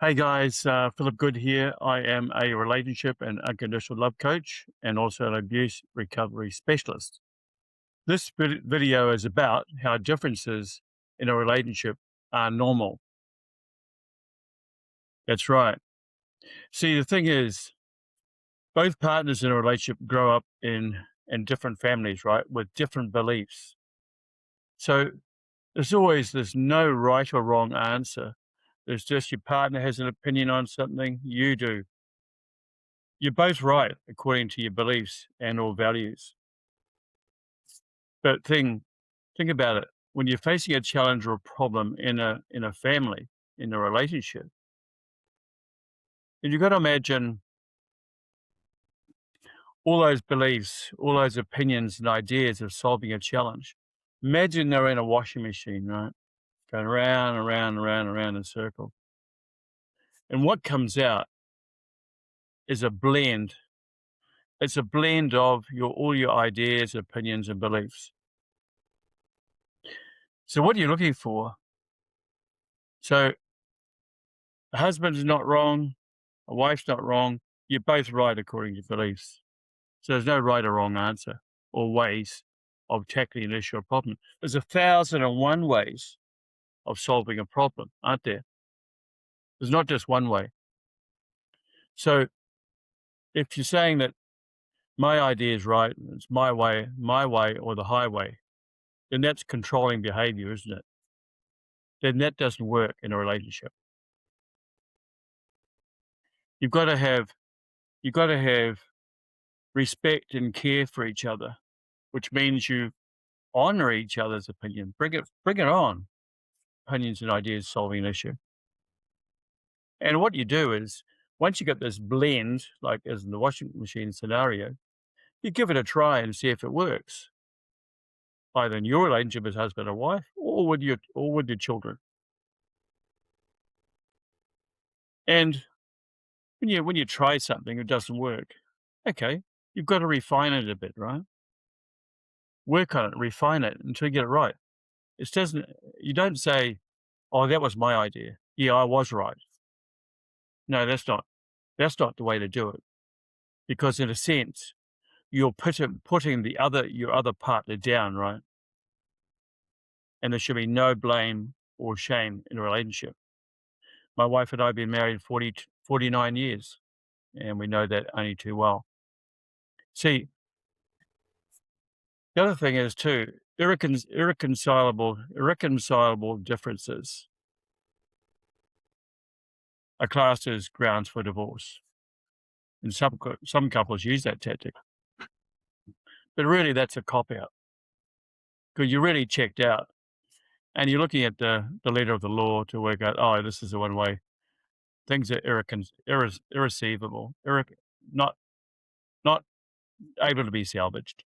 Hey guys, Philip Good here. I am a relationship and unconditional love coach and also an abuse recovery specialist. This video is about how differences in a relationship are normal. That's right. See, the thing is, both partners in a relationship grow up in different families, right, with different beliefs. So there's no right or wrong answer. There's just your partner has an opinion on something, you do. You're both right according to your beliefs and or values. But think about it. When you're facing a challenge or a problem in a family, in a relationship, and you've got to imagine all those beliefs, all those opinions and ideas of solving a challenge. Imagine they're in a washing machine, right? Going around and around and around and around in a circle. And what comes out is a blend. It's a blend of all your ideas, opinions, and beliefs. So what are you looking for? So a husband's not wrong, a wife's not wrong. You're both right according to beliefs. So there's no right or wrong answer or ways of tackling an issue or problem. There's 1,001 ways of solving a problem, aren't there? There's not just one way. So if you're saying that my idea is right, it's my way or the highway, then that's controlling behavior, isn't it? Then that doesn't work in a relationship. You've got to have respect and care for each other, which means you honor each other's opinion. Bring it on. Opinions and ideas solving an issue. And what you do is once you get this blend, like as in the washing machine scenario, you give it a try and see if it works, either in your relationship as husband or wife, or with your children. And when you try something, it doesn't work. Okay, you've got to refine it a bit, right? Work on it, refine it until you get it right. You don't say, "Oh, that was my idea. Yeah, I was right." No, that's not the way to do it. Because in a sense, you're putting your other partner down, right? And there should be no blame or shame in a relationship. My wife and I have been married 49 years, and we know that only too well. See, the other thing is too, irreconcilable differences are classed as grounds for divorce. And some couples use that tactic. But really, that's a cop-out because you're really checked out and you're looking at the letter of the law to work out, oh, this is the one way. Things are irreceivable, not not able to be salvaged.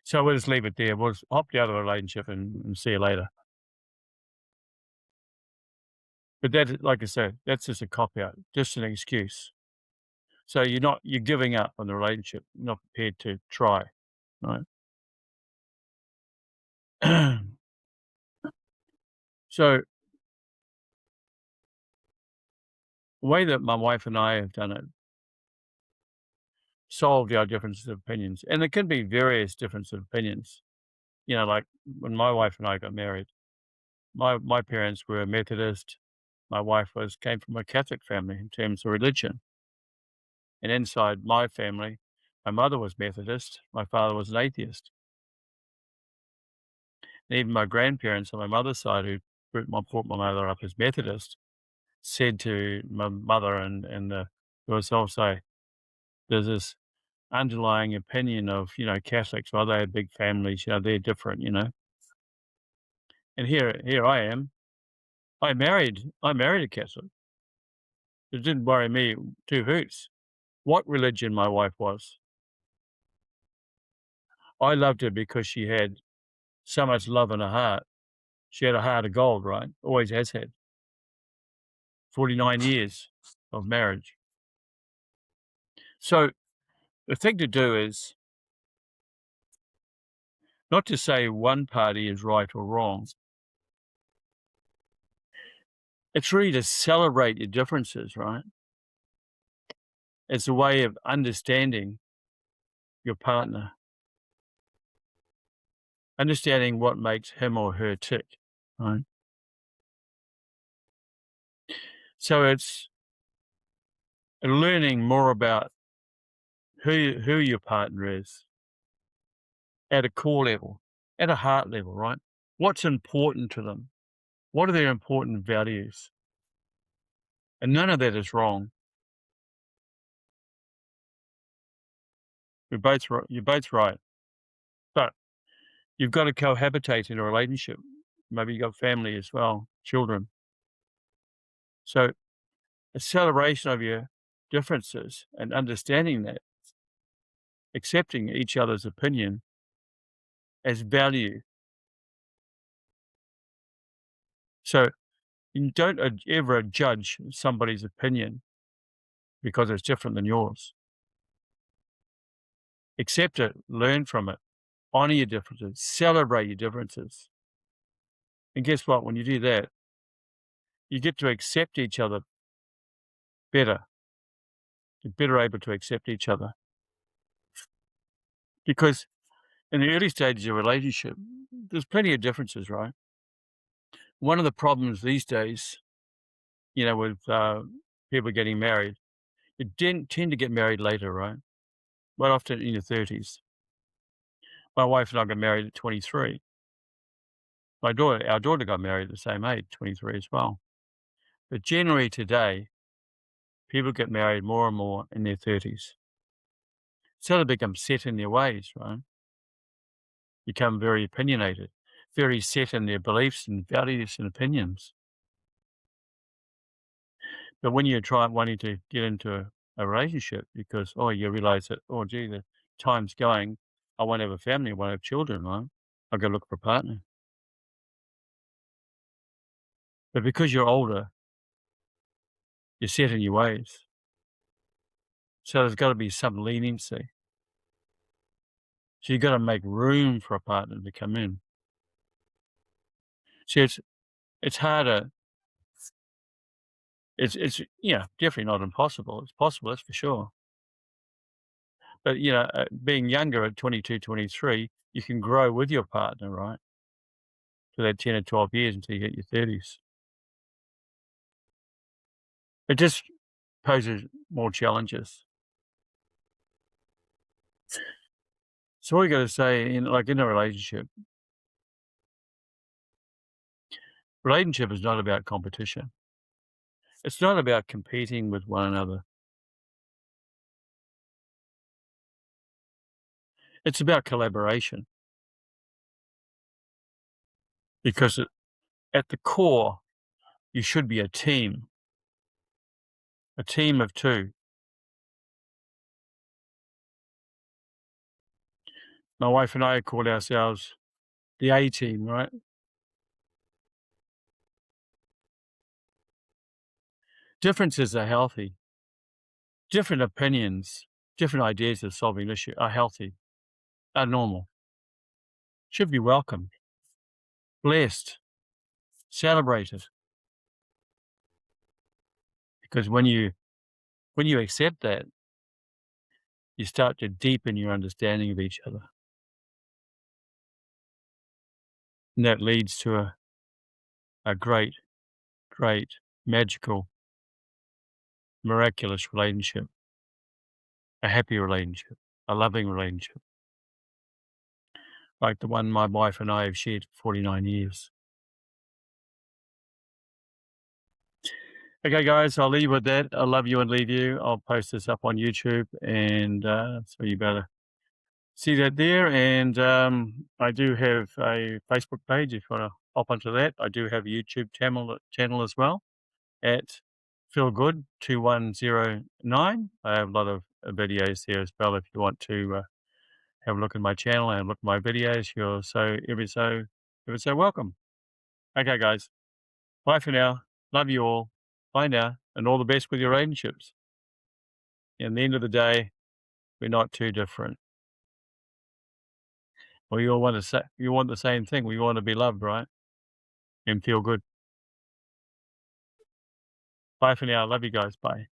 So we'll just leave it there. We'll just opt out of the relationship and see you later. But that, like I said, that's just a cop-out, just an excuse. So you're giving up on the relationship, you're not prepared to try, right? So the way that my wife and I have done it, solved our differences of opinions, and there can be various differences of opinions. You know, like when my wife and I got married, my parents were Methodist. My wife came from a Catholic family in terms of religion. And inside my family, my mother was Methodist, my father was an atheist. And even my grandparents on my mother's side, who brought my mother up as Methodist, said to my mother and herself, say, there's this underlying opinion of, Catholics, well, they have big families, they're different, And here I am. I married a Catholic. It didn't worry me two hoots what religion my wife was. I loved her because she had so much love in her heart. She had a heart of gold, right? Always has had. 49 years of marriage. So the thing to do is not to say one party is right or wrong, It's really to celebrate your differences, right? It's a way of understanding your partner, understanding what makes him or her tick, right? So it's learning more about who your partner is at a core level, at a heart level, right? What's important to them? What are their important values? And none of that is wrong. You're both right. But you've got to cohabitate in a relationship. Maybe you've got family as well, children. So a celebration of your differences and understanding that, accepting each other's opinion as value. So you don't ever judge somebody's opinion because it's different than yours. Accept it, learn from it, honor your differences, celebrate your differences. And guess what? When you do that, you get to accept each other better. You're better able to accept each other. Because in the early stages of a relationship, there's plenty of differences, right? One of the problems these days, with people getting married, you tend to get married later, right? Quite often in your 30s. My wife and I got married at 23. Our daughter got married at the same age, 23 as well. But generally today, people get married more and more in their 30s. So they become set in their ways, right? Become very opinionated, very set in their beliefs and values and opinions. But when you try wanting to get into a relationship because, you realize that, gee, the time's going, I want to have a family, I want to have children, right? I've got to look for a partner. But because you're older, you're set in your ways. So there's got to be some leniency. So you've got to make room for a partner to come in. See, it's harder. It's definitely not impossible. It's possible, that's for sure. But, being younger at 22, 23, you can grow with your partner, right? For that 10 or 12 years until you hit your 30s. It just poses more challenges. So what you got to say in a relationship is not about competition. It's not about competing with one another. It's about collaboration because at the core, you should be a team of two. My wife and I called ourselves the A team, right? Differences are healthy. Different opinions, different ideas of solving an issue are healthy, are normal, should be welcomed, blessed, celebrated. Because when you accept that, you start to deepen your understanding of each other. And that leads to a great, great, magical, miraculous relationship, a happy relationship, a loving relationship, like the one my wife and I have shared for 49 years. Okay, guys, I'll leave you with that. I love you and leave you. I'll post this up on YouTube, and so you better see that there. And I do have a Facebook page if you want to hop onto that. I do have a YouTube channel as well at Feel Good 2109. I have a lot of videos there as well if you want to have a look at my channel and look at my videos. You're ever so welcome. Okay, guys. Bye for now. Love you all. Bye now. And all the best with your relationships. In the end of the day, we're not too different. We all want the same thing. We want to be loved, right? And feel good. Bye for now. Love you guys. Bye.